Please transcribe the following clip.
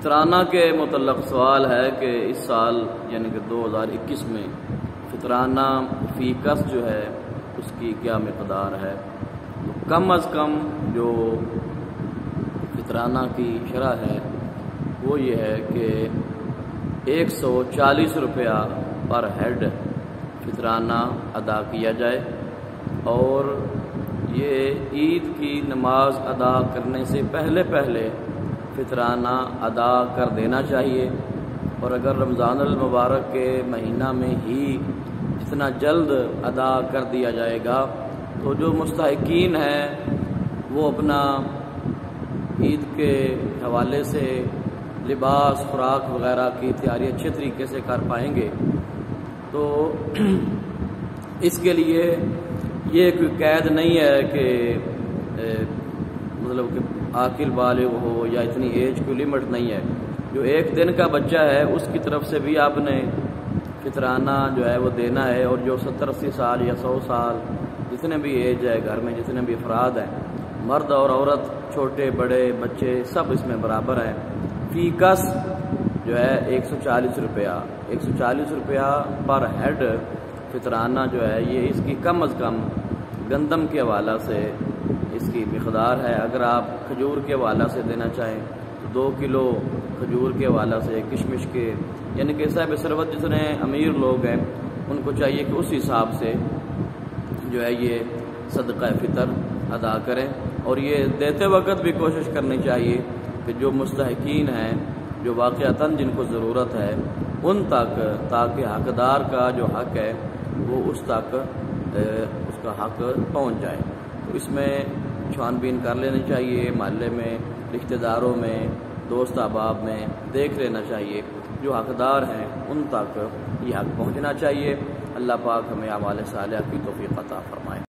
فطرانہ کے متعلق سوال ہے کہ اس سال یعنی کہ 2021 میں فطرانہ فی کس جو ہے اس کی کیا مقدار ہے؟ کم از کم جو فطرانہ کی شرح ہے وہ یہ ہے کہ 140 روپیہ پر ہیڈ فطرانہ ادا کیا جائے، اور یہ عید کی نماز ادا کرنے سے پہلے فطرانہ ادا کر دینا چاہیے، اور اگر رمضان المبارک کے مہینہ میں ہی اتنا جلد ادا کر دیا جائے گا تو جو مستحقین ہیں وہ اپنا عید کے حوالے سے لباس خوراک وغیرہ کی تیاری اچھے طریقے سے کر پائیں گے۔ تو اس کے لیے یہ کوئی قید نہیں ہے کہ مطلب کہ عاقل بالغ ہو یا اتنی ایج کوئی لمٹ نہیں ہے۔ جو ایک دن کا بچہ ہے اس کی طرف سے بھی آپ نے فطرانہ جو ہے وہ دینا ہے، اور جو 70-80 سال یا 100 سال جتنے بھی ایج ہے گھر میں جتنے بھی افراد ہیں، مرد اور عورت، چھوٹے بڑے بچے سب اس میں برابر ہیں۔ فی کس جو ہے 140 روپیہ پر ہیڈ فطرانہ جو ہے یہ اس کی کم از کم گندم کے حوالہ سے اس کی مقدار ہے۔ اگر آپ کھجور کے حوالہ سے دینا چاہیں تو 2 کلو کھجور کے حوالہ سے، کشمش کے، یعنی کہ صاحب ثروت جتنے امیر لوگ ہیں ان کو چاہیے کہ اس حساب سے جو ہے یہ صدقہ فطر ادا کریں، اور یہ دیتے وقت بھی کوشش کرنی چاہیے کہ جو مستحقین ہیں، جو واقعتاً جن کو ضرورت ہے ان تک، تاکہ حقدار کا جو حق ہے وہ اس تک اس کا حق پہنچ جائے۔ تو اس میں چھان بین کر لینی چاہیے، محلے میں، رشتہ داروں میں، دوست احباب میں دیکھ لینا چاہیے، جو حقدار ہیں ان تک یہ حق پہنچنا چاہیے۔ اللہ پاک ہمیں اعمال صالحہ کی توفیق عطا فرمائے۔